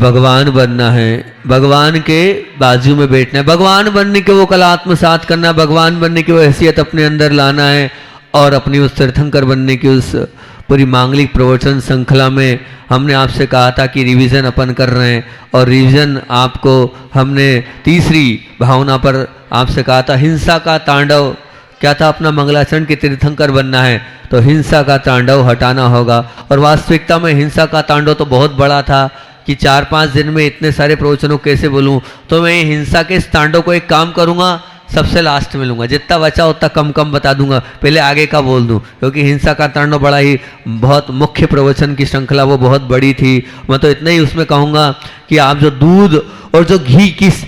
भगवान बनना है, भगवान के बाजू में बैठना है, भगवान बनने के वो कला आत्मसात करना है, भगवान बनने की वो हैसियत अपने अंदर लाना है और अपनी उस तीर्थंकर बनने की उस पूरी मांगलिक प्रवचन श्रृंखला में हमने आपसे कहा था कि रिवीजन अपन कर रहे हैं और रिवीजन आपको हमने तीसरी भावना पर आपसे कहा था हिंसा का तांडव क्या था, अपना मंगलाचरण के तीर्थंकर बनना है तो हिंसा का तांडव हटाना होगा। और वास्तविकता में हिंसा का तांडव तो बहुत बड़ा था कि 4-5 दिन में इतने सारे प्रवचनों कैसे बोलूं, तो मैं हिंसा के इस तांडव को एक काम करूंगा, सबसे लास्ट में लूंगा, जितना बचा उतना कम कम बता दूंगा, पहले आगे का बोल दूं, क्योंकि हिंसा का तांडव बड़ा ही बहुत मुख्य प्रवचन की श्रृंखला वो बहुत बड़ी थी। मैं तो इतना ही उसमें कहूँगा कि आप जो दूध और जो घी किस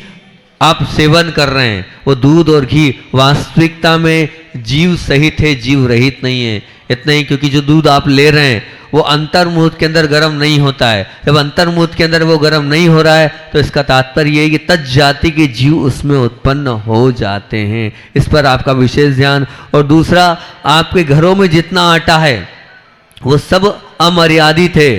आप सेवन कर रहे हैं, वो दूध और घी वास्तविकता में जीव सहित है, जीव रहित नहीं है। इतना ही, क्योंकि जो दूध आप ले रहे हैं वो अंतर्मुहूर्त के अंदर गर्म नहीं होता है। जब अंतर्मुहूर्त के अंदर वो गर्म नहीं हो रहा है तो इसका तात्पर्य ये है कि तज जाति के जीव उसमें उत्पन्न हो जाते हैं। इस पर आपका विशेष ध्यान। और दूसरा, आपके घरों में जितना आटा है वो सब अमर्यादित है।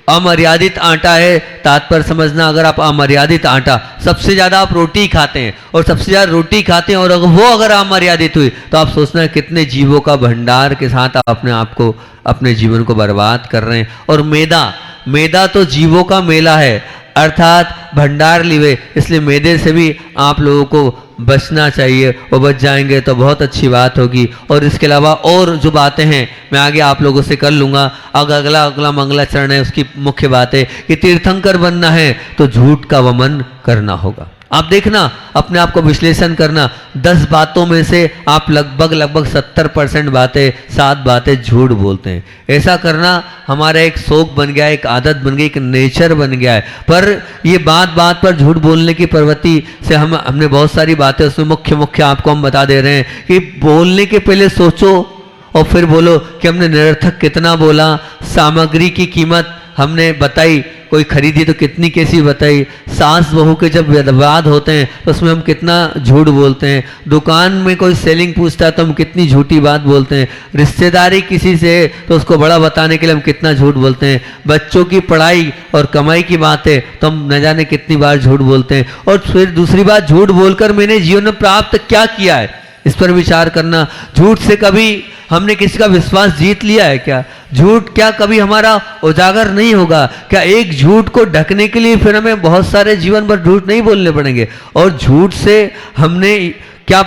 अमर्यादित आटा है, तात्पर्य समझना, अगर आप अमर्यादित आटा, सबसे ज़्यादा आप रोटी खाते हैं और सबसे ज़्यादा रोटी खाते हैं और अगर वो अगर अमर्यादित हुई तो आप सोचना कितने जीवों का भंडार के साथ आप अपने आप को, अपने जीवन को बर्बाद कर रहे हैं। और मैदा तो जीवों का मेला है, अर्थात भंडार लिवे, इसलिए मैदे से भी आप लोगों को बचना चाहिए और बच जाएंगे तो बहुत अच्छी बात होगी। और इसके अलावा और जो बातें हैं मैं आगे आप लोगों से कर लूँगा। अगला मंगलाचरण है, उसकी मुख्य बात है कि तीर्थंकर बनना है तो झूठ का वमन करना होगा। आप देखना, अपने आप को विश्लेषण करना, 10 बातों में से आप लगभग 70% बातें, 7 बातें झूठ बोलते हैं। ऐसा करना हमारा एक शौक बन गया है, एक आदत बन गई, एक नेचर बन गया है। पर ये बात पर झूठ बोलने की प्रवृत्ति से हमने बहुत सारी बातें उसमें मुख्य आपको हम बता दे रहे हैं कि बोलने के पहले सोचो और फिर बोलो कि हमने निरर्थक कितना बोला। सामग्री की कीमत हमने बताई, कोई खरीदी तो कितनी कैसी बताई। सास बहू के जब विवाद होते हैं तो उसमें हम कितना झूठ बोलते हैं। दुकान में कोई सेलिंग पूछता है तो हम कितनी झूठी बात बोलते हैं। रिश्तेदारी किसी से तो उसको बड़ा बताने के लिए हम कितना झूठ बोलते हैं। बच्चों की पढ़ाई और कमाई की बात है तो हम न जाने कितनी बार झूठ बोलते हैं। और फिर दूसरी बात, झूठ बोलकर मैंने जीवन में प्राप्त क्या किया है, इस पर विचार करना। झूठ से कभी हमने किसी का विश्वास जीत लिया है क्या? झूठ क्या कभी हमारा उजागर नहीं होगा क्या? एक झूठ को ढकने के लिए फिर हमें बहुत सारे जीवन भर झूठ नहीं बोलने पड़ेंगे। और झूठ से हमने क्या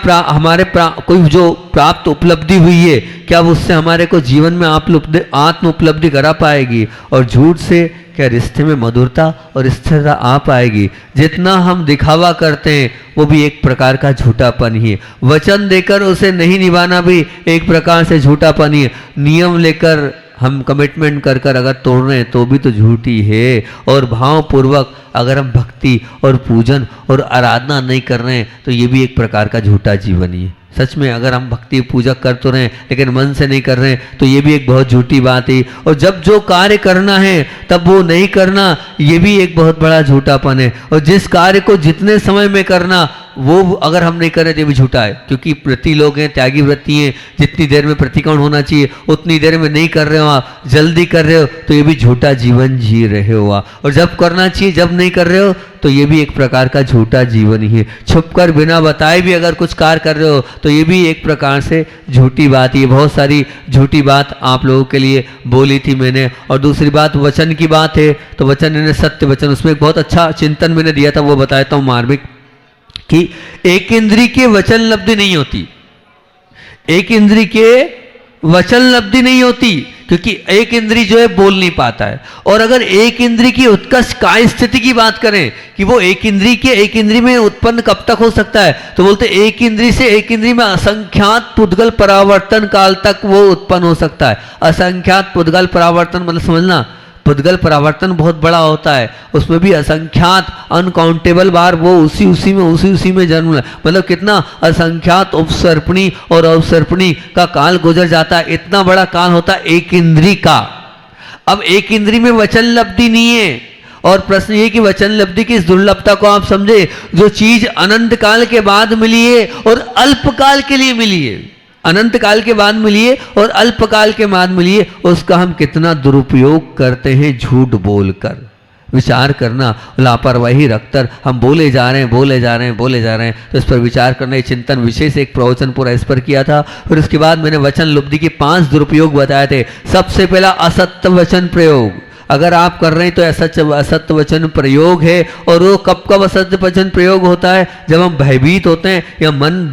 कोई जो प्राप्त उपलब्धि हुई है, क्या उससे हमारे को जीवन में आत्म उपलब्धि करा पाएगी? और झूठ से क्या रिश्ते में मधुरता और स्थिरता आ पाएगी? जितना हम दिखावा करते हैं वो भी एक प्रकार का झूठापन ही है। वचन देकर उसे नहीं निभाना भी एक प्रकार से झूठापन ही है। नियम लेकर हम कमिटमेंट कर अगर तोड़ रहे हैं तो भी तो झूठी है। और भावपूर्वक अगर हम भक्ति और पूजन और आराधना नहीं कर रहे हैं तो ये भी एक प्रकार का झूठा जीवन ही है। सच में अगर हम भक्ति पूजा कर तो रहे हैं लेकिन मन से नहीं कर रहे हैं तो ये भी एक बहुत झूठी बात है। और जब जो कार्य करना है तब वो नहीं करना, ये भी एक बहुत बड़ा झूठापन है। और जिस कार्य को जितने समय में करना वो अगर हम नहीं करें तो ये भी झूठा है, क्योंकि प्रति लोग हैं, त्यागी वृत्ति हैं। जितनी देर में प्रतिकोण होना चाहिए उतनी देर में नहीं कर रहे हो, आप जल्दी कर रहे हो तो ये भी झूठा जीवन जी रहे हो आप। और जब करना चाहिए जब नहीं कर रहे हो तो ये भी एक प्रकार का झूठा जीवन ही है। छुपकर बिना बताए भी अगर कुछ कार्य कर रहे हो तो ये भी एक प्रकार से झूठी बात है। बहुत सारी झूठी बात आप लोगों के लिए बोली थी मैंने। और दूसरी बात वचन की बात है तो वचन यानी सत्य वचन, उसमें एक बहुत अच्छा चिंतन मैंने दिया था, वो बताता हूँ मार्मिक, कि एक इंद्री के वचन लब्धि नहीं होती। एक इंद्री के वचन लब्धि नहीं होती क्योंकि एक इंद्री जो है बोल नहीं पाता है। और अगर एक इंद्री की उत्कर्ष काय स्थिति की बात करें कि वो एक इंद्री में उत्पन्न कब तक हो सकता है, तो बोलते एक इंद्री से एक इंद्री में असंख्यात पुद्गल परावर्तन काल तक वो उत्पन्न हो सकता है। असंख्यात पुद्गल परावर्तन मतलब समझना, पुद्गल परावर्तन बहुत बड़ा होता है, उसमें भी असंख्यात अनकाउंटेबल बार वो उसी में जन्म ले, मतलब कितना असंख्यात उपसर्पणी और अवसर्पणी का काल गुजर जाता है। इतना बड़ा काल होता है एक इंद्री का। अब एक इंद्री में वचन लब्धि नहीं है। और प्रश्न ये कि वचन लब्धि की इस दुर्लभता को आप समझे, जो चीज अनंत काल के बाद मिली है और अल्प काल के लिए मिली है, अनंत काल के बाद मिलिए और अल्प काल के बाद मिलिए, उसका हम कितना दुरुपयोग करते हैं झूठ बोलकर। विचार करना, लापरवाही रखकर हम बोले जा रहे हैं। तो इस पर विचार करना, ये चिंतन विशेष एक प्रवचन पूरा इस पर किया था। फिर उसके बाद मैंने वचन लुब्धि के 5 दुरुपयोग बताए थे। सबसे पहला असत्य वचन प्रयोग, अगर आप कर रहे हैं तो असत्य वचन प्रयोग है। और वो कब कब असत्य वचन प्रयोग होता है? जब हम भयभीत होते हैं या मन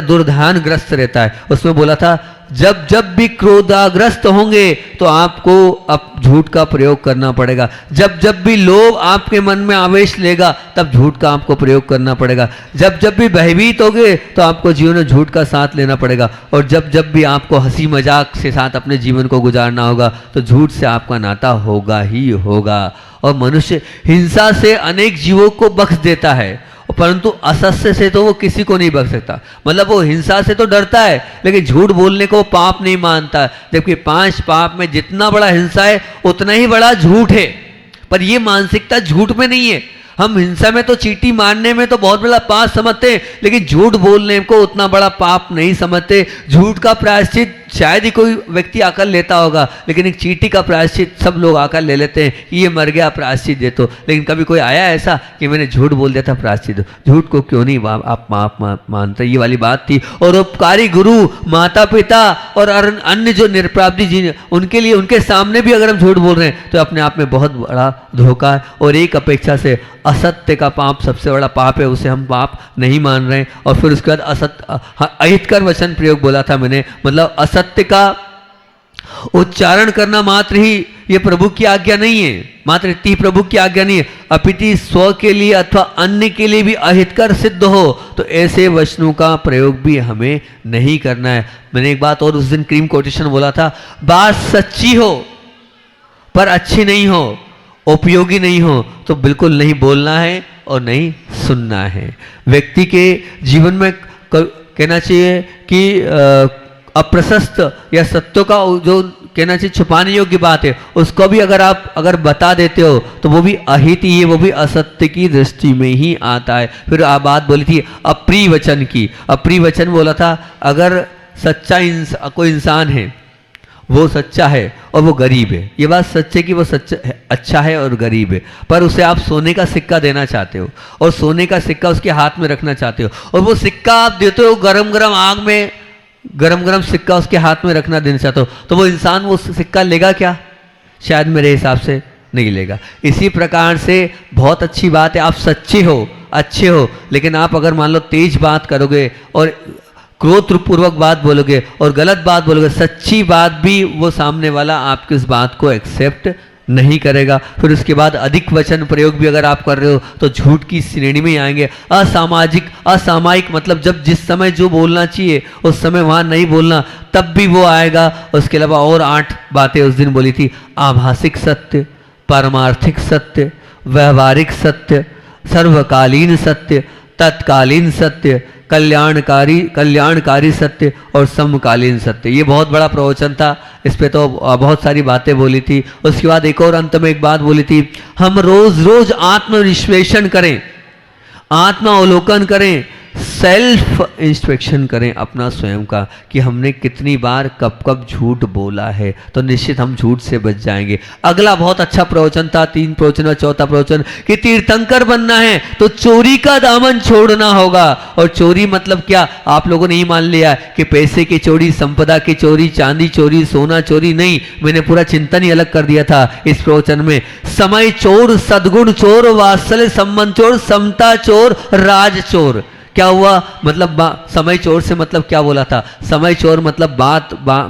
दुर्ध्यानग्रस्त रहता है। उसमें बोला था जब भी क्रोधाग्रस्त होंगे तो आपको अब झूठ का प्रयोग करना पड़ेगा। जब भी लोभ आपके मन में आवेश लेगा तब झूठ का आपको प्रयोग करना पड़ेगा। जब भी भयभीत होगे तो आपको जीवन में झूठ का साथ लेना पड़ेगा। और जब भी आपको हंसी मजाक से साथ अपने जीवन को गुजारना होगा तो झूठ से आपका नाता होगा ही होगा। और मनुष्य हिंसा से अनेक जीवों को बख्श देता है, परंतु असत्य से तो वो किसी को नहीं बख्श सकता। मतलब वो हिंसा से तो डरता है लेकिन झूठ बोलने को वो पाप नहीं मानता। जबकि 5 पाप में जितना बड़ा हिंसा है उतना ही बड़ा झूठ है। पर ये मानसिकता झूठ में नहीं है। हम हिंसा में तो चींटी मारने में तो बहुत बड़ा पाप समझते हैं, लेकिन झूठ बोलने को उतना बड़ा पाप नहीं समझते। झूठ का प्रायश्चित शायद ही कोई व्यक्ति आकर लेता होगा, लेकिन एक चींटी का प्रायश्चित सब लोग आकर ले लेते हैं कि ये मर गया, प्रायश्चित दे। तो लेकिन कभी कोई आया ऐसा कि मैंने झूठ बोल दिया था, प्रायश्चित दो। झूठ को क्यों नहीं आप पाप मानते? ये वाली बात थी। और उपकारी गुरु, माता पिता और अन्य जो निरपराधी जी, उनके लिए, उनके सामने भी अगर हम झूठ बोल रहे हैं तो अपने आप में बहुत बड़ा धोखा है। और एक अपेक्षा से असत्य का पाप सबसे बड़ा पाप है, उसे हम पाप नहीं मान रहे हैं। और फिर उसके बाद अहितकर वचन प्रयोग बोला था मैंने, मतलब असत्य का उच्चारण करना मात्र ही ये प्रभु की आज्ञा नहीं है, मात्र इतनी प्रभु की आज्ञा नहीं है, अपितु स्व के लिए अथवा अन्य के लिए भी अहितकर सिद्ध हो तो ऐसे वचनों का प्रयोग भी हमें नहीं करना है। मैंने एक बात और उस दिन क्रीम कोटेशन बोला था, बात सच्ची हो पर अच्छी नहीं हो, उपयोगी नहीं हो तो बिल्कुल नहीं बोलना है और नहीं सुनना है। व्यक्ति के जीवन में कहना चाहिए कि अप्रशस्त या सत्यों का जो कहना चाहिए छुपाने योग्य बात है, उसको भी अगर बता देते हो तो वो भी अहित ही है, वो भी असत्य की दृष्टि में ही आता है। फिर आप बात बोली थी अप्रिय वचन की। अप्रिय वचन बोला था, अगर सच्चा कोई इंसान है, वो सच्चा है और वो गरीब है, ये बात सच है कि वो सच्चा है, अच्छा है और गरीब है, पर उसे आप सोने का सिक्का देना चाहते हो और सोने का सिक्का उसके हाथ में रखना चाहते हो, और वो सिक्का आप देते हो गरम गरम आग में, गरम गरम सिक्का उसके हाथ में रखना देना चाहते हो, तो वो इंसान वो सिक्का लेगा क्या? शायद मेरे हिसाब से नहीं लेगा। इसी प्रकार से बहुत अच्छी बात है, आप सच्चे हो, अच्छे हो, लेकिन आप अगर मान लो तेज बात करोगे और क्रोधपूर्वक बात बोलोगे और गलत बात बोलोगे, सच्ची बात भी वो सामने वाला आपकी उस बात को एक्सेप्ट नहीं करेगा। फिर उसके बाद अधिक वचन प्रयोग भी अगर आप कर रहे हो तो झूठ की श्रेणी में ही आएंगे। असामायिक मतलब जब जिस समय जो बोलना चाहिए उस समय वहाँ नहीं बोलना, तब भी वो आएगा। उसके अलावा और 8 बातें उस दिन बोली थी, आभासिक सत्य, पारमार्थिक सत्य, व्यवहारिक सत्य, सर्वकालीन सत्य, तत्कालीन सत्य, कल्याणकारी सत्य और समकालीन सत्य। ये बहुत बड़ा प्रवचन था, इस पे तो बहुत सारी बातें बोली थी। उसके बाद एक और अंत में एक बात बोली थी, हम रोज रोज आत्मविश्लेषण करें, आत्मावलोकन करें, सेल्फ इंस्पेक्शन करें अपना स्वयं का कि हमने कितनी बार कब कब झूठ बोला है, तो निश्चित हम झूठ से बच जाएंगे। अगला बहुत अच्छा प्रवचन था, 3 प्रवचन और चौथा प्रवचन कि तीर्थंकर बनना है तो चोरी का दामन छोड़ना होगा। और चोरी मतलब क्या? आप लोगों ने ही मान लिया कि पैसे की चोरी, संपदा की चोरी, चांदी चोरी, सोना चोरी नहीं। मैंने पूरा चिंतन ही अलग कर दिया था इस प्रवचन में। समय चोर, सद्गुण चोर, वात्सल्य संबंध चोर, समता चोर, राज चोर। क्या हुआ? मतलब समय चोर से मतलब क्या बोला था? समय चोर मतलब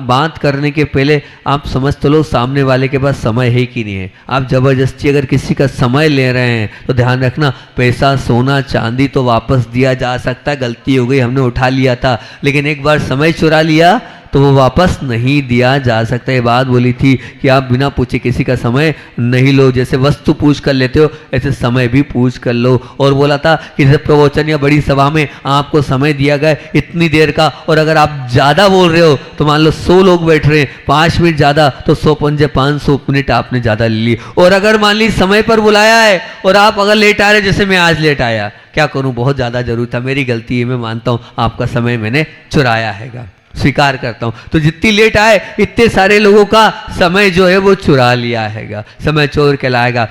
बात करने के पहले आप समझ तो लो सामने वाले के पास समय है कि नहीं है। आप जबरदस्ती अगर किसी का समय ले रहे हैं तो ध्यान रखना, पैसा, सोना, चांदी तो वापस दिया जा सकता है, गलती हो गई हमने उठा लिया था, लेकिन एक बार समय चुरा लिया तो वो वापस नहीं दिया जा सकता। ये बात बोली थी कि आप बिना पूछे किसी का समय नहीं लो, जैसे वस्तु पूछ कर लेते हो ऐसे समय भी पूछ कर लो। और बोला था कि जैसे प्रवचन या बड़ी सभा में आपको समय दिया गया इतनी देर का, और अगर आप ज़्यादा बोल रहे हो तो मान लो 100 लोग बैठ रहे हैं, 5 मिनट ज़्यादा तो 100 पंजे 500 मिनट आपने ज़्यादा ले ली। और अगर मान ली समय पर बुलाया है और आप अगर लेट आ रहे, जैसे मैं आज लेट आया, क्या करूँ, बहुत ज़्यादा जरूरी था, मेरी गलती है, मैं मानता हूँ आपका समय मैंने चुराया हैगा। स्वीकार करता हूं। तो जितनी लेट आए इतने सारे लोगों का समय जो है वो चुरा लिया हैगा, समय चोर के लाएगा।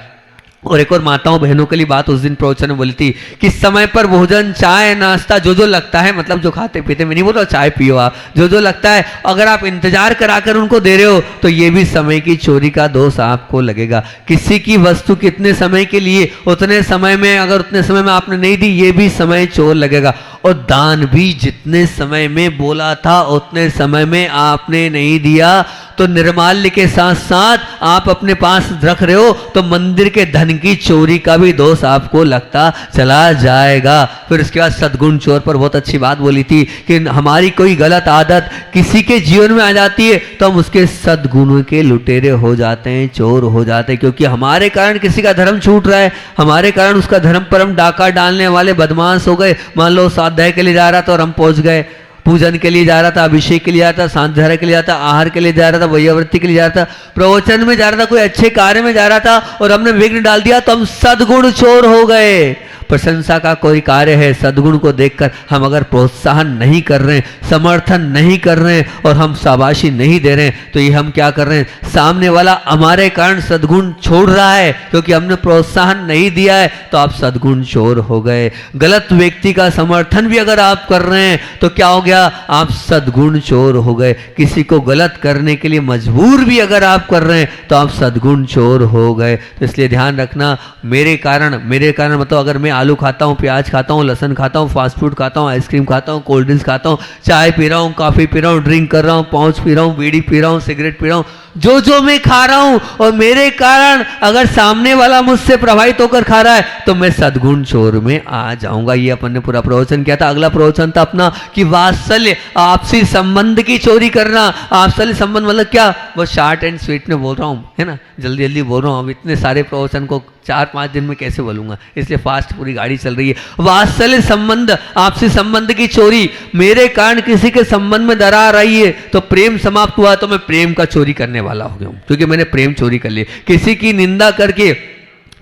और एक और माताओं बहनों के लिए बात उस दिन प्रवचन में बोली थी कि समय पर भोजन, चाय, नाश्ता जो जो लगता है, मतलब जो खाते पीते, मैं नहीं बोल रहा चाय पियो आप, जो जो लगता है अगर आप इंतजार कराकर उनको दे रहे हो तो ये भी समय की चोरी का दोष आपको लगेगा। किसी की वस्तु कितने समय के लिए, उतने समय में, अगर उतने समय में आपने नहीं दी, ये भी समय चोर लगेगा। और दान भी जितने समय में बोला था उतने समय में आपने नहीं दिया तो निर्माल्य के साथ साथ आप अपने पास रख रहे हो तो मंदिर के धन की चोरी का भी दोष आपको लगता चला जाएगा। फिर उसके बाद सद्गुण चोर पर बहुत अच्छी बात बोली थी कि हमारी कोई गलत आदत किसी के जीवन में आ जाती है तो हम उसके सद्गुणों के लुटेरे हो जाते हैं, चोर हो जाते हैं, क्योंकि हमारे कारण किसी का धर्म छूट रहा है, हमारे कारण उसका धर्म पर हम डाका डालने वाले बदमाश हो गए। मान लो स्वाध्याय के लिए जा रहा था और हम पहुंच गए, पूजन के लिए जा रहा था, अभिषेक के लिए जा रहा था, सांध्याय के लिए जा रहा था, आहार के लिए जा रहा था, वैयावृत्ति के लिए जा रहा था, प्रवचन में जा रहा था, कोई अच्छे कार्य में जा रहा था और हमने विघ्न डाल दिया तो हम सद्गुण चोर हो गए। प्रशंसा का कोई कार्य है, सद्गुण को देखकर हम अगर प्रोत्साहन नहीं कर रहे हैं, समर्थन नहीं कर रहे हैं और हम शाबाशी नहीं दे रहे हैं तो ये हम क्या कर रहे हैं, सामने वाला हमारे कारण सद्गुण छोड़ रहा है क्योंकि हमने प्रोत्साहन नहीं दिया है तो आप सद्गुण चोर हो गए। गलत व्यक्ति का समर्थन भी अगर आप कर रहे हैं तो क्या हो गया, आप सद्गुण चोर हो गए। किसी को गलत करने के लिए मजबूर भी अगर आप कर रहे हैं तो आप सद्गुण चोर हो गए। तो इसलिए ध्यान रखना, मेरे कारण मतलब अगर मैं आलू खाता हूँ, प्याज खाता हूँ, लहसुन खाता हूँ, फास्ट फूड खाता हूँ, आइसक्रीम खाता हूँ, कोल्ड ड्रिंक्स खाता हूँ, चाय पी रहा हूँ, कॉफी पी रहा हूँ, ड्रिंक कर रहा हूँ, पाउच पी रहा हूँ, बीड़ी पी रहा हूँ, सिगरेट पी रहा हूँ, जो जो मैं खा रहा हूँ और मेरे कारण अगर सामने वाला मुझसे प्रभावित होकर खा रहा है तो मैं सद्गुण चोर में आ जाऊंगा। ये अपन ने पूरा प्रवचन किया था। अगला प्रवचन था अपना कि वात्सल्य, आपसी संबंध की चोरी करना। आपसी संबंध मतलब क्या, वो शॉर्ट एंड स्वीट में बोल रहा हूँ, है ना, जल्दी जल्दी बोल रहा हूँ। अब इतने सारे प्रवचन को 4-5 दिन में कैसे बोलूंगा, इसलिए फास्ट पूरी गाड़ी चल रही है। वात्सल्य संबंध, आपसी संबंध की चोरी, मेरे कारण किसी के संबंध में दरार आई है तो प्रेम समाप्त हुआ तो मैं प्रेम का चोरी करने वाला हो गया हूं क्योंकि मैंने प्रेम चोरी कर लिया। किसी की निंदा करके,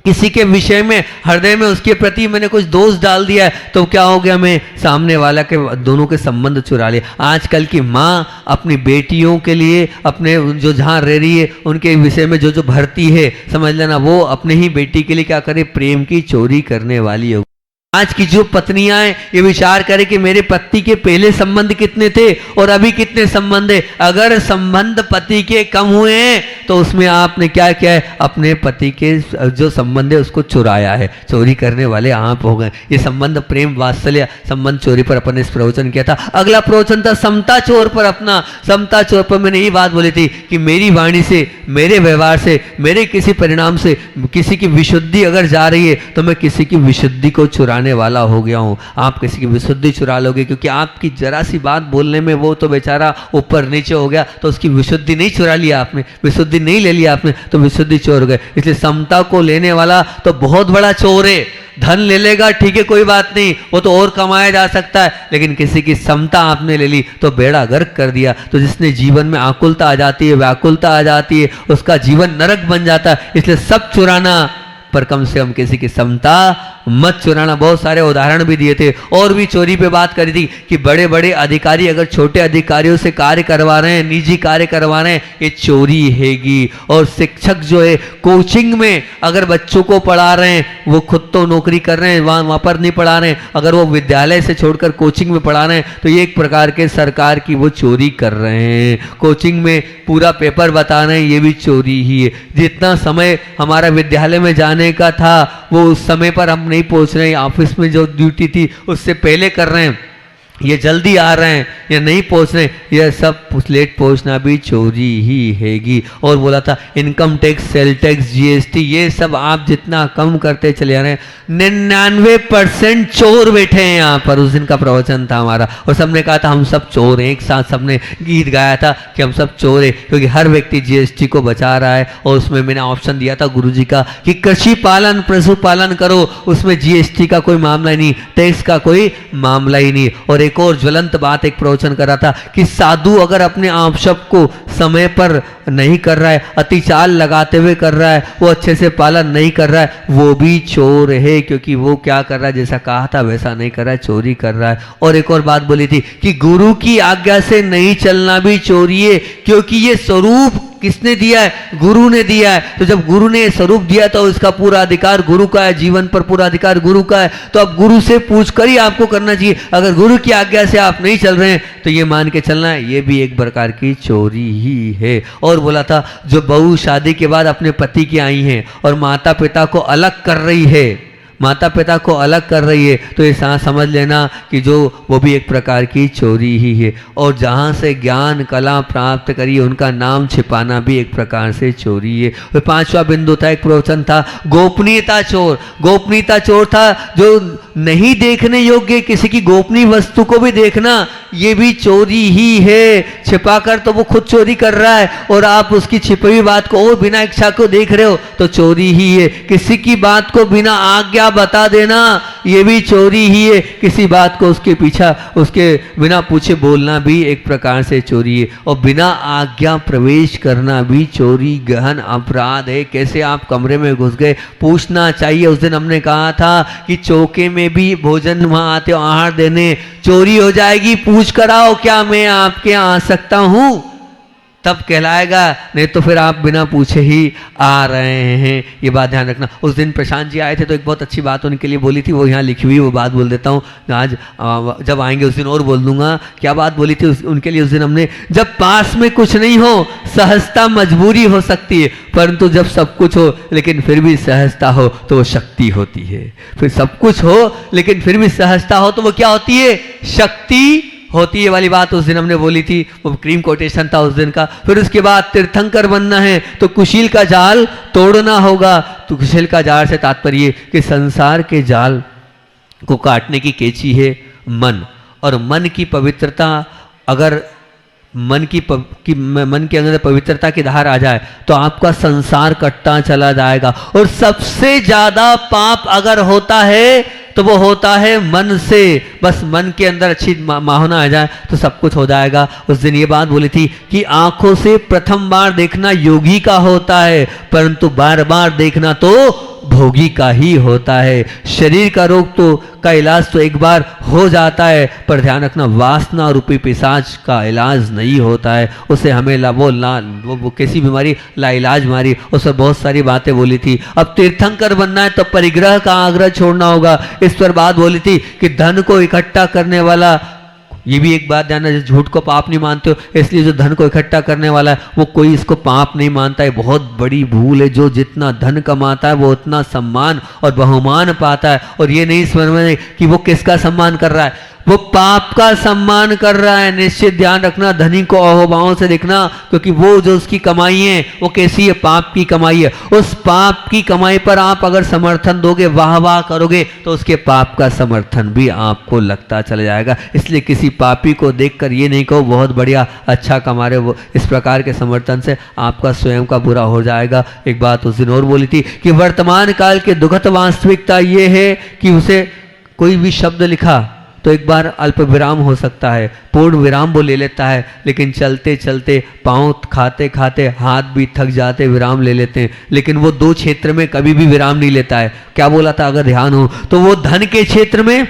किसी के विषय में, हृदय में उसके प्रति मैंने कुछ दोष डाल दिया है तो क्या हो गया, मैं सामने वाला के दोनों के संबंध चुरा लिए। आजकल की माँ अपनी बेटियों के लिए, अपने जो जहाँ रह रही है उनके विषय में जो जो भरती है, समझ लेना वो अपने ही बेटी के लिए क्या करे, प्रेम की चोरी करने वाली हो। आज की जो पत्नियां हैं ये विचार करें कि मेरे पति के पहले संबंध कितने थे और अभी कितने संबंध है। अगर संबंध पति के कम हुए हैं तो उसमें आपने क्या किया है, अपने पति के जो संबंध है उसको चुराया है, चोरी करने वाले आप हो गए। ये संबंध, प्रेम, वात्सल्य संबंध चोरी पर अपन ने इस प्रवचन किया था। अगला प्रवचन था समता चोर पर। अपना समता चोर पर मैंने यही बात बोली थी कि मेरी वाणी से, मेरे व्यवहार से, मेरे किसी परिणाम से किसी की विशुद्धि अगर जा रही है तो मैं किसी की विशुद्धि को चुराने वाला हो गया हूं। आप किसी की विशुद्धि चुरा लोगे क्योंकि आपकी जरा सी बात बोलने में वो तो बेचारा ऊपर नीचे हो गया तो उसकी विशुद्धि नहीं चुरा लिया आपने, विशुद्धि नहीं ले लिया आपने तो विशुद्धि चोर हो गए। इसलिए समता को लेने वाला तो बहुत बड़ा चोर है। धन ले लेगा ठीक है, कोई बात नहीं, वो तो और कमाया जा सकता है, लेकिन किसी की समता आपने ले ली तो बेड़ा गर्क कर दिया। तो जिसने जीवन में आकुलता आ जाती है, व्याकुलता आ जाती है, उसका जीवन नरक बन जाता है। इसलिए सब चुराना पर कम से कम किसी की समता मत चुराना। बहुत सारे उदाहरण भी दिए थे और भी चोरी पे बात करी थी कि बड़े बड़े अधिकारी अगर छोटे अधिकारियों से कार्य करवा रहे हैं, निजी कार्य करवा रहे हैं, ये चोरी हैगी। और शिक्षक जो है कोचिंग में अगर बच्चों को पढ़ा रहे हैं, वो खुद तो नौकरी कर रहे हैं, वहाँ पर नहीं पढ़ा रहे हैं, अगर वो विद्यालय से छोड़कर कोचिंग में पढ़ा रहे हैं तो ये एक प्रकार के सरकार की वो चोरी कर रहे हैं। कोचिंग में पूरा पेपर बता रहे हैं, ये भी चोरी ही है। जितना समय हमारा विद्यालय में जाने का था वो उस समय पर हम नहीं पहुंच रहे हैं, ऑफिस में जो ड्यूटी थी उससे पहले कर रहे हैं, ये जल्दी आ रहे हैं या नहीं पहुंच रहे, यह सब लेट पहुंचना भी चोरी ही हैगी। और बोला था income tax, sale tax, GST, ये सब आप जितना कम करते चले आ रहे हैं, 99% चोर बैठे हैं यहाँ पर। उस दिन का प्रवचन था हमारा और सबने कहा था हम सब चोर हैं। एक साथ सबने गीत गाया था कि हम सब चोर हैं क्योंकि हर व्यक्ति जीएसटी को बचा रहा है। और उसमें मैंने ऑप्शन दिया था गुरुजी का कि कृषि पालन, पशुपालन करो, उसमें जीएसटी का कोई मामला ही नहीं, टैक्स का कोई मामला ही नहीं। और एक और ज्वलंत बात एक प्रवचन करा था कि साधु अगर अपने आवश्यक को समय पर नहीं कर रहा है, अति चाल लगाते हुए कर रहा है, वो अच्छे से पालन नहीं कर रहा है, वो भी चोर है, क्योंकि वो क्या कर रहा है, जैसा कहा था वैसा नहीं कर रहा है, चोरी कर रहा है। और एक और बात बोली थी कि गुरु की आज्ञा से नहीं चलना भी चोरी है, क्योंकि ये स्वरूप किसने दिया है, गुरु ने दिया है। तो जब गुरु ने स्वरूप दिया तो इसका पूरा अधिकार गुरु का है, जीवन पर पूरा अधिकार गुरु का है। तो अब गुरु से पूछकर ही आपको करना चाहिए। अगर गुरु की आज्ञा से आप नहीं चल रहे हैं तो ये मान के चलना है, ये भी एक प्रकार की चोरी ही है। और बोला था जो बहू शादी के बाद अपने पति की आई हैं और माता पिता को अलग कर रही है, माता पिता को अलग कर रही है, तो ये समझ लेना कि जो वो भी एक प्रकार की चोरी ही है। और जहाँ से ज्ञान कला प्राप्त करी उनका नाम छिपाना भी एक प्रकार से चोरी है। और पांचवा बिंदु था, एक प्रवचन था गोपनीयता चोर। गोपनीयता चोर था जो नहीं देखने योग्य किसी की गोपनीय वस्तु को भी देखना, ये भी चोरी ही है। छिपाकर तो वो खुद चोरी कर रहा है और आप उसकी छिपी हुई बात को और बिना इच्छा को देख रहे हो तो चोरी ही है। किसी की बात को बिना आज्ञा बता देना, ये भी चोरी ही है। किसी बात को उसके पीछा उसके बिना पूछे बोलना भी एक प्रकार से चोरी है। और बिना आज्ञा प्रवेश करना भी चोरी गहन अपराध है। कैसे आप कमरे में घुस गए, पूछना चाहिए। उस दिन हमने कहा था कि चौके में भी भोजन वहां आते हो आहार देने, चोरी हो जाएगी, पूछ कर आओ क्या मैं आपके यहाँ आ सकता हूं, तब कहलाएगा, नहीं तो फिर आप बिना पूछे ही आ रहे हैं। ये बात ध्यान रखना। उस दिन प्रशांत जी आए थे तो एक बहुत अच्छी बात उनके लिए बोली थी, वो यहाँ लिखी हुई, वो बात बोल देता हूँ। आज जब आएंगे उस दिन और बोल दूंगा। क्या बात बोली थी उनके लिए उस दिन हमने, जब पास में कुछ नहीं हो सहजता मजबूरी हो सकती है, परंतु जब सब कुछ हो लेकिन फिर भी सहजता हो तो वो शक्ति होती है। फिर सब कुछ हो लेकिन फिर भी सहजता हो तो वो क्या होती है, शक्ति होती है वाली बात उस दिन हमने बोली थी। वो क्रीम कोटेशन था उस दिन का। फिर उसके बाद तीर्थंकर बनना है तो कुशील का जाल तोड़ना होगा। तो कुशील का जाल से तात्पर्य कि संसार के जाल को काटने की कैची है मन। और मन की पवित्रता, अगर मन के अंदर पवित्रता की धार आ जाए तो आपका संसार कटता चला जाएगा। और सबसे ज्यादा पाप अगर होता है तो वो होता है मन से। बस मन के अंदर अच्छी माहौना आ जाए तो सब कुछ हो जाएगा। उस दिन ये बात बोली थी कि आंखों से प्रथम बार देखना योगी का होता है, परंतु बार बार देखना तो भोगी का ही होता है। शरीर का रोग तो का इलाज तो एक बार हो जाता है, पर ध्यान रखना वासना रूपी पिशाच का इलाज नहीं होता है। उसे हमें वो कैसी बीमारी लाइलाज बीमारी, उस पर बहुत सारी बातें बोली थी। अब तीर्थंकर बनना है तो परिग्रह का आग्रह छोड़ना होगा। इस पर बात बोली थी कि धन को इकट्ठा करने वाला, ये भी एक बात ध्यान, झूठ को पाप नहीं मानते हो इसलिए जो धन को इकट्ठा करने वाला है वो कोई इसको पाप नहीं मानता है। बहुत बड़ी भूल है। जो जितना धन कमाता है वो उतना सम्मान और बहुमान पाता है। और ये नहीं समझ में कि वो किसका सम्मान कर रहा है, वो पाप का सम्मान कर रहा है। निश्चित ध्यान रखना, धनी को अहोभाव से देखना, क्योंकि वो जो उसकी कमाई है वो कैसी है, पाप की कमाई है। उस पाप की कमाई पर आप अगर समर्थन दोगे, वाह वाह करोगे, तो उसके पाप का समर्थन भी आपको लगता चला जाएगा। इसलिए किसी पापी को देखकर ये नहीं कहो बहुत बढ़िया अच्छा कमा रहे वो, इस प्रकार के समर्थन से आपका स्वयं का बुरा हो जाएगा। एक बात उस दिन और बोली थी कि वर्तमान काल की दुखद वास्तविकता ये है कि उसे कोई भी शब्द लिखा तो एक बार अल्प विराम हो सकता है, पूर्ण विराम वो ले लेता है, लेकिन चलते चलते पाँव खाते खाते हाथ भी थक जाते विराम ले लेते हैं। लेकिन वो दो क्षेत्र में कभी भी विराम नहीं लेता है। क्या बोला था, अगर ध्यान हो तो वो धन के क्षेत्र में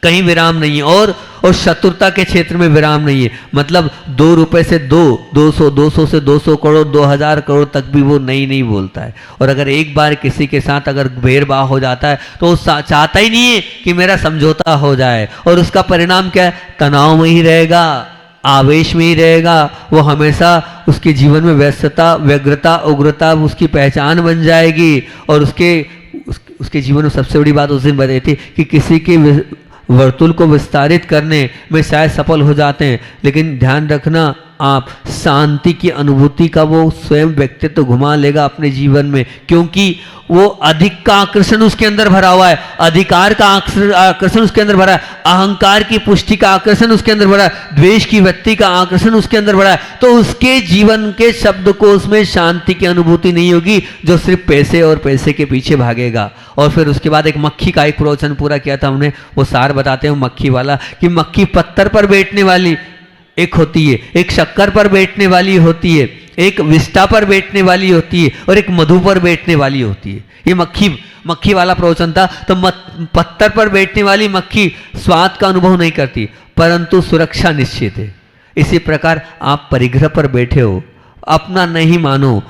कहीं विराम नहीं है और शत्रुता के क्षेत्र में विराम नहीं है। मतलब 2 रुपए से 200, 200 से 200 करोड़, 2000 करोड़ तक भी वो नहीं बोलता है। और अगर एक बार किसी के साथ अगर भेदभाव हो जाता है तो वो चाहता ही नहीं है कि मेरा समझौता हो जाए। और उसका परिणाम क्या है, तनाव में ही रहेगा, आवेश में ही रहेगा। वो हमेशा उसके जीवन में व्यस्तता, व्यग्रता, उग्रता उसकी पहचान बन जाएगी। और उसके जीवन में सबसे बड़ी बात उस दिन बताई थी कि किसी के वर्तुल को विस्तारित करने में शायद सफल हो जाते हैं, लेकिन ध्यान रखना आप शांति की अनुभूति का वो स्वयं व्यक्तित्व घुमा लेगा अपने जीवन में, क्योंकि वो अधिक का आकर्षण उसके अंदर भरा हुआ है, अधिकार का आकर्षण उसके अंदर भरा है, अहंकार की पुष्टि का आकर्षण उसके अंदर भरा है, द्वेष की व्यक्ति का आकर्षण उसके अंदर भरा है। तो उसके जीवन के शब्द को उसमें शांति की अनुभूति नहीं होगी, जो सिर्फ पैसे और पैसे के पीछे भागेगा। और फिर उसके बाद एक मक्खी का एक प्रवचन पूरा किया था हमने, वो सार बताते हैं मक्खी वाला कि मक्खी पत्थर पर बैठने वाली एक होती है, एक शक्कर पर बैठने वाली होती है, एक विष्ठा पर बैठने वाली होती है और एक मधु पर बैठने वाली होती है। ये मक्खी वाला प्रवचन था। तो पत्थर पर बैठने वाली मक्खी स्वाद का अनुभव नहीं करती, परंतु सुरक्षा निश्चित है। इसी प्रकार आप परिग्रह पर बैठे हो, अपना नहीं मानो,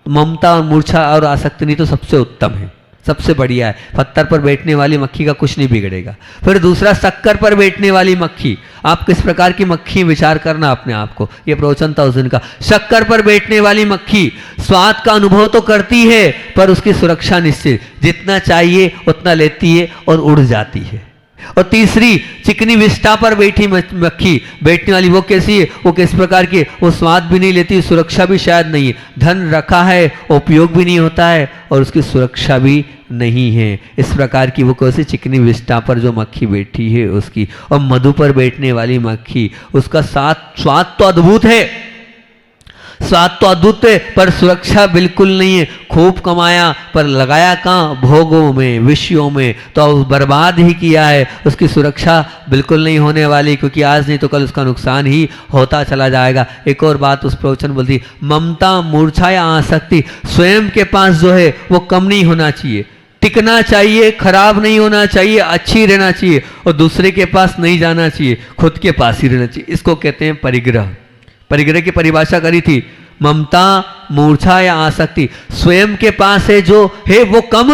ममता और मूर्छा और आसक्ति नहीं तो सबसे उत्तम है, सबसे बढ़िया है। पत्थर पर बैठने वाली मक्खी का कुछ नहीं बिगड़ेगा। फिर दूसरा, शक्कर पर बैठने वाली मक्खी। आप किस प्रकार की मक्खी विचार करना अपने आप को, ये प्रवचन था उस दिन का। शक्कर पर बैठने वाली मक्खी स्वाद का अनुभव तो करती है पर उसकी सुरक्षा निश्चित, जितना चाहिए उतना लेती है और उड़ जाती है। और तीसरी, चिकनी विष्ठा पर बैठी मक्खी बैठने वाली, वो कैसी है, वो किस प्रकार की, वो स्वाद भी नहीं लेती, सुरक्षा भी शायद नहीं है, धन रखा है उपयोग भी नहीं होता है और उसकी सुरक्षा भी नहीं है। इस प्रकार की वो कैसी चिकनी विष्ठा पर जो मक्खी बैठी है उसकी। और मधु पर बैठने वाली मक्खी, उसका स्वाद तो अद्भुत है, स्वाद तो अद्भुत है पर सुरक्षा बिल्कुल नहीं है। खूब कमाया पर लगाया कहाँ, भोगों में, विषयों में, तो बर्बाद ही किया है। उसकी सुरक्षा बिल्कुल नहीं होने वाली, क्योंकि आज नहीं तो कल उसका नुकसान ही होता चला जाएगा। एक और बात उस प्रवचन बोलती, ममता, मूर्छा या आसक्ति स्वयं के पास जो है वो कम नहीं होना चाहिए, टिकना चाहिए, खराब नहीं होना चाहिए, अच्छी रहना चाहिए, और दूसरे के पास नहीं जाना चाहिए, खुद के पास ही रहना चाहिए। इसको कहते हैं परिग्रह। परिग्रह की परिभाषा करी थी, ममता, मूर्छा या आसक्ति स्वयं के पास है जो है वो कम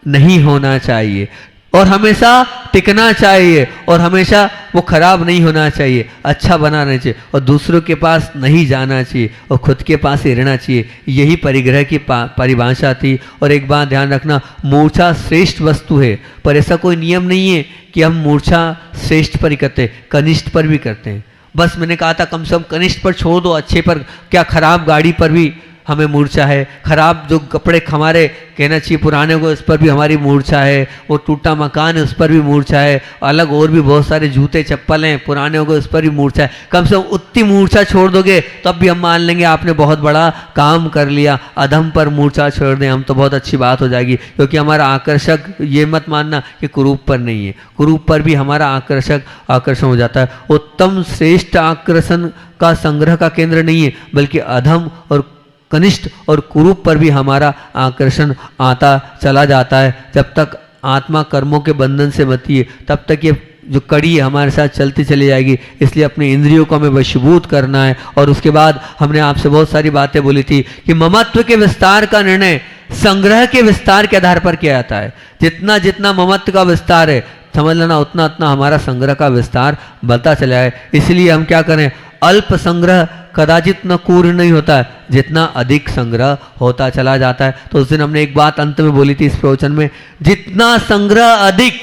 नहीं होना चाहिए और हमेशा टिकना चाहिए, और हमेशा वो खराब नहीं होना चाहिए, अच्छा बनाना चाहिए, और दूसरों के पास नहीं जाना चाहिए और खुद के पास ही रहना चाहिए। यही परिग्रह की परिभाषा थी। और एक बात ध्यान रखना, मूर्छा श्रेष्ठ वस्तु है, पर ऐसा कोई नियम नहीं है कि हम मूर्छा श्रेष्ठ पर ही करते हैं, कनिष्ठ पर भी करते हैं। बस मैंने कहा था कम से कम कनिष्ठ पर छोड़ दो, अच्छे पर क्या, खराब गाड़ी पर भी हमें मूर्छा है, खराब जो कपड़े हमारे कहना चाहिए पुराने को, उस पर भी हमारी मूर्छा है, वो टूटा मकान है उस पर भी मूर्छा है, अलग और भी बहुत सारे जूते चप्पल हैं पुराने को, उस पर भी मूर्छा है। कम से कम उतनी मूर्छा छोड़ दोगे तब भी हम मान लेंगे आपने बहुत बड़ा काम कर लिया। अधम पर मूर्छा छोड़ दें हम तो बहुत अच्छी बात हो जाएगी, क्योंकि हमारा आकर्षक, ये मत मानना कि कुरूप पर नहीं है, कुरूप पर भी हमारा आकर्षण हो जाता है। उत्तम श्रेष्ठ आकर्षण का संग्रह का केंद्र नहीं है, बल्कि अधम और कनिष्ठ और कुरूप पर भी हमारा आकर्षण आता चला जाता है। जब तक आत्मा कर्मों के बंधन से बची है तब तक ये जो कड़ी है हमारे साथ चलती चली जाएगी। इसलिए अपने इंद्रियों को हमें वशीभूत करना है। और उसके बाद हमने आपसे बहुत सारी बातें बोली थी कि ममत्व के विस्तार का निर्णय संग्रह के विस्तार के आधार पर किया जाता है। जितना जितना ममत्व का विस्तार है समझ लेना उतना उतना हमारा संग्रह का विस्तार बढ़ता चला है। इसलिए हम क्या करें, अल्प संग्रह कदाचित न पूर्ण नहीं होता है, जितना अधिक संग्रह होता चला जाता है। तो उस दिन हमने एक बात अंत में बोली थी इस प्रवचन में, जितना संग्रह अधिक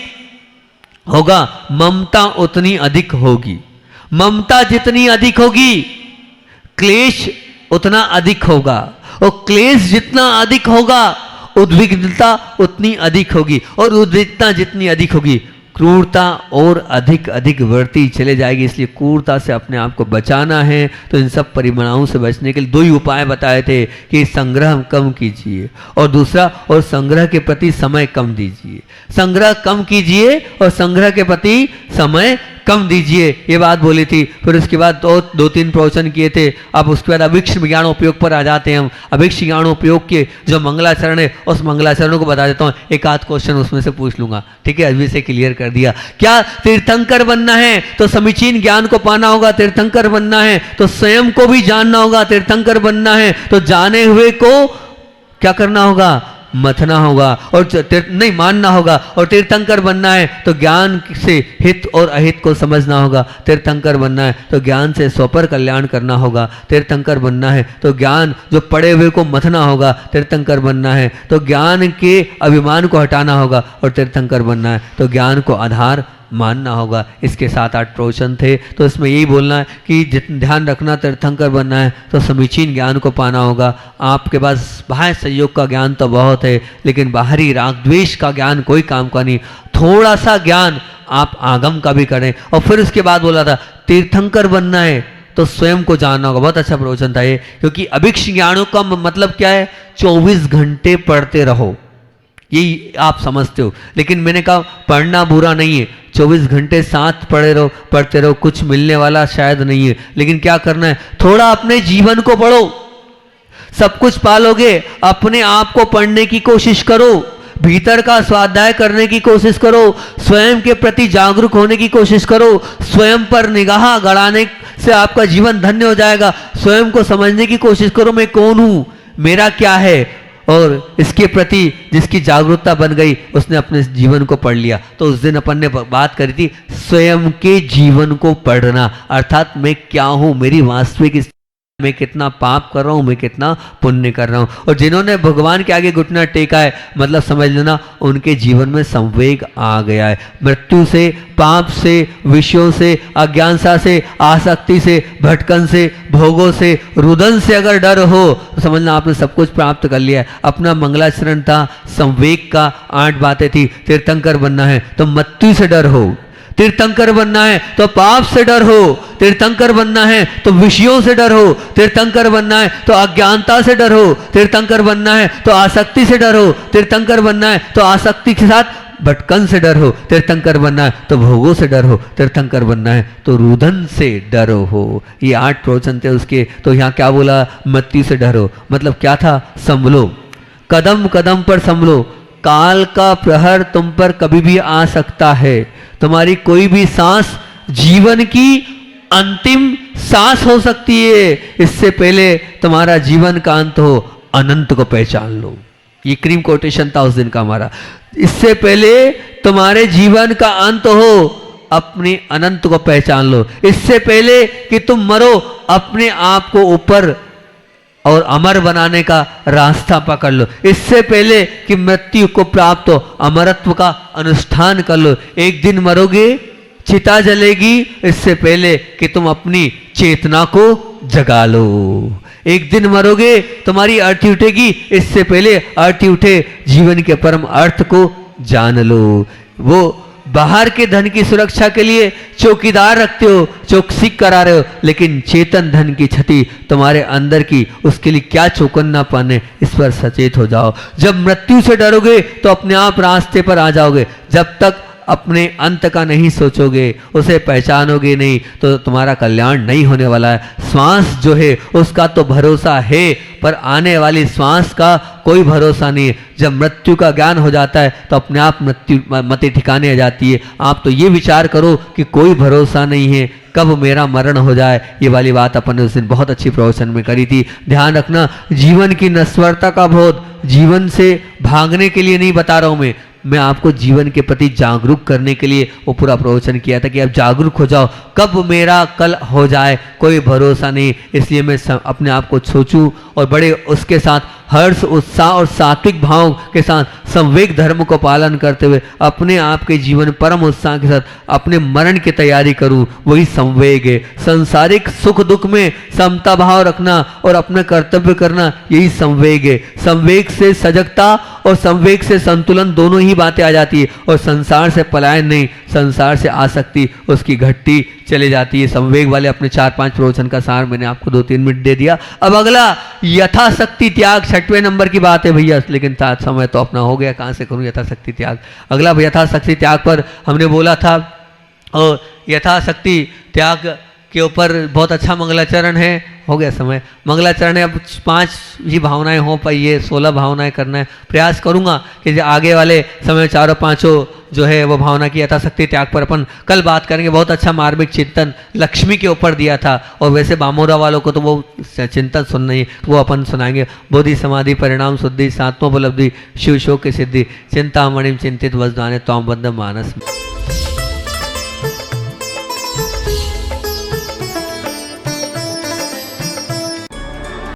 होगा ममता उतनी अधिक होगी, ममता जितनी अधिक होगी क्लेश उतना अधिक होगा, और क्लेश जितना अधिक होगा उद्विग्नता उतनी अधिक होगी, और उद्विग्नता जितनी अधिक होगी क्रूरता और अधिक अधिक बढ़ती चले जाएगी। इसलिए क्रूरता से अपने आप को बचाना है। तो इन सब परिमाणों से बचने के लिए दो ही उपाय बताए थे कि संग्रह कम कीजिए और दूसरा, और संग्रह के प्रति समय कम दीजिए। संग्रह कम कीजिए और संग्रह के प्रति समय कम दीजिए, ये बात बोली थी। फिर उसके बाद दो तीन प्रवचन किए थे। अब उसके बाद अभिक्ष ज्ञान उपयोग पर आ जाते हैं हम। अभिक्ष ज्ञान उपयोग के जो मंगलाचरण है उस मंगलाचरणों को बता देता हूँ, एक आध क्वेश्चन उसमें से पूछ लूंगा, ठीक है। अभी से क्लियर कर दिया। क्या तीर्थंकर बनना है तो समीचीन ज्ञान को पाना होगा, तीर्थंकर बनना है तो स्वयं को भी जानना होगा, तीर्थंकर बनना है तो जाने हुए को क्या करना होगा, मथना होगा और नहीं मानना होगा। और तीर्थंकर बनना है तो ज्ञान से हित और अहित को समझना होगा। तीर्थंकर बनना है तो ज्ञान से स्वपर कल्याण करना होगा। तीर्थंकर बनना है तो ज्ञान जो पड़े हुए को मथना होगा। तीर्थंकर बनना है तो ज्ञान के अभिमान को हटाना होगा, और तीर्थंकर बनना है तो ज्ञान को आधार मानना होगा। इसके 7-8 प्रवचन थे। तो इसमें यही बोलना है कि ध्यान रखना, तीर्थंकर बनना है तो समीचीन ज्ञान को पाना होगा। आपके पास बाह्य संयोग का ज्ञान तो बहुत है, लेकिन बाहरी राग द्वेष का ज्ञान कोई काम का नहीं। थोड़ा सा ज्ञान आप आगम का भी करें। और फिर उसके बाद बोला था तीर्थंकर बनना है तो स्वयं को जानना होगा। बहुत अच्छा प्रवचन था ये, क्योंकि अभिक्ष ज्ञानों का मतलब क्या है, 24 घंटे पढ़ते रहो, यही आप समझते हो। लेकिन मैंने कहा पढ़ना बुरा नहीं है, 24 घंटे साथ पढ़ते रहो, कुछ मिलने वाला शायद नहीं है। लेकिन क्या करना है, थोड़ा अपने जीवन को पढ़ो, सब कुछ पालोगे। अपने आप को पढ़ने की कोशिश करो, भीतर का स्वाध्याय करने की कोशिश करो, स्वयं के प्रति जागरूक होने की कोशिश करो। स्वयं पर निगाह गड़ाने से आपका जीवन धन्य हो जाएगा। स्वयं को समझने की कोशिश करो, मैं कौन हूं, मेरा क्या है, और इसके प्रति जिसकी जागरूकता बन गई उसने अपने जीवन को पढ़ लिया। तो उस दिन अपन ने बात करी थी स्वयं के जीवन को पढ़ना, अर्थात मैं क्या हूं, मेरी वास्तविक, मैं कितना पाप कर रहा हूं, मैं कितना पुण्य कर रहा हूं। और जिन्होंने भगवान के आगे घुटना टेका है, मतलब समझ लेना उनके जीवन में संवेग आ गया है। मृत्यु से, पाप से, विषयों से, अज्ञानता से, आसक्ति से, भटकन से, भोगों से, रुदन से अगर डर हो तो समझना आपने सब कुछ प्राप्त कर लिया है। अपना मंगलाचरण था, संवेग का 8 बातें थी। तीर्थंकर बनना है तो मृत्यु से डर हो, तीर्थंकर बनना है तो पाप से डर हो, तीर्थंकर बनना है तो विषयों से डर हो, तीर्थंकर बनना है तो अज्ञानता से डर हो, तीर्थंकर बनना है तो आसक्ति से डर हो, तीर्थंकर बनना है तो आसक्ति के साथ भटकन से डर हो, तीर्थंकर बनना है तो भोगों से डर हो, तीर्थंकर बनना है तो रुदन से डर हो। ये 8 प्रवचन थे उसके। तो यहाँ क्या बोला, मृत्यु से डर हो, मतलब क्या था, संभलो, कदम कदम पर संभलो। काल का प्रहर तुम पर कभी भी आ सकता है। तुम्हारी कोई भी सांस जीवन की अंतिम सांस हो सकती है। इससे पहले तुम्हारा जीवन का अंत हो, अनंत को पहचान लो। ये क्रीम कोटेशन था उस दिन का हमारा। इससे पहले तुम्हारे जीवन का अंत हो, अपने अनंत को पहचान लो। इससे पहले कि तुम मरो, अपने आप को ऊपर और अमर बनाने का रास्ता पकड़ लो। इससे पहले कि मृत्यु को प्राप्त हो, अमरत्व का अनुष्ठान कर लो। एक दिन मरोगे, चिता जलेगी, इससे पहले कि तुम अपनी चेतना को जगा लो। एक दिन मरोगे, तुम्हारी अर्थी उठेगी, इससे पहले अर्थी उठे जीवन के परम अर्थ को जान लो। वो बाहर के धन की सुरक्षा के लिए चौकीदार रखते हो, चौकसी करा रहे हो, लेकिन चेतन धन की क्षति तुम्हारे अंदर की, उसके लिए क्या चौकन्ना पाने, इस पर सचेत हो जाओ। जब मृत्यु से डरोगे तो अपने आप रास्ते पर आ जाओगे। जब तक अपने अंत का नहीं सोचोगे, उसे पहचानोगे नहीं, तो तुम्हारा कल्याण नहीं होने वाला है। श्वास जो है उसका तो भरोसा है, पर आने वाली श्वास का कोई भरोसा नहीं है। जब मृत्यु का ज्ञान हो जाता है तो अपने आप मृत्यु मति ठिकाने आ जाती है। आप तो ये विचार करो कि कोई भरोसा नहीं है कब मेरा मरण हो जाए। ये वाली बात अपन ने उस दिन बहुत अच्छी प्रवचन में करी थी। ध्यान रखना, जीवन की नश्वरता का बोध, जीवन से भागने के लिए नहीं बता रहा हूं मैं आपको जीवन के प्रति जागरूक करने के लिए वो पूरा प्रवचन किया था कि आप जागरूक हो जाओ। कब मेरा कल हो जाए कोई भरोसा नहीं, इसलिए मैं अपने आप को सोचूं और बड़े उसके साथ हर्ष, उत्साह और सात्विक भाव के साथ संवेग धर्म को पालन करते हुए अपने आप के जीवन परम उत्साह के साथ अपने मरण की तैयारी करूं, वही संवेग है। संसारिक सुख दुख में समता भाव रखना और अपने कर्तव्य करना, यही संवेग है। संवेग से सजगता और संवेग से संतुलन, दोनों ही बातें आ जाती है। और संसार से पलायन नहीं, संसार से आसक्ति उसकी घटती चले जाती है। संवेग वाले अपने 4-5 प्रवचन का सार मैंने आपको 2-3 मिनट दे दिया। अब अगला यथाशक्ति त्याग, 6वें नंबर की बात है भैया, लेकिन समय तो अपना हो गया, कहाँ से करूँ यथाशक्ति त्याग। अगला यथाशक्ति त्याग पर हमने बोला था, और यथाशक्ति त्याग के ऊपर बहुत अच्छा मंगलाचरण है। हो गया समय, मंगलाचरण है। अब 5 ही भावनाएं हो पाई है, 16 भावनाएं करना है। प्रयास करूंगा कि आगे वाले समय 4-5 जो है वो भावना की यथाशक्ति त्याग पर अपन कल बात करेंगे। बहुत अच्छा मार्मिक चिंतन लक्ष्मी के ऊपर दिया था, और वैसे बामोरा वालों को तो वो चिंतन सुनना ही, वो अपन सुनाएंगे। बोधि समाधि परिणाम शुद्धि सात्मोपलब्धि शिव शोक की सिद्धि चिंतामणिम चिंतित वजदाने तौम बंद मानस।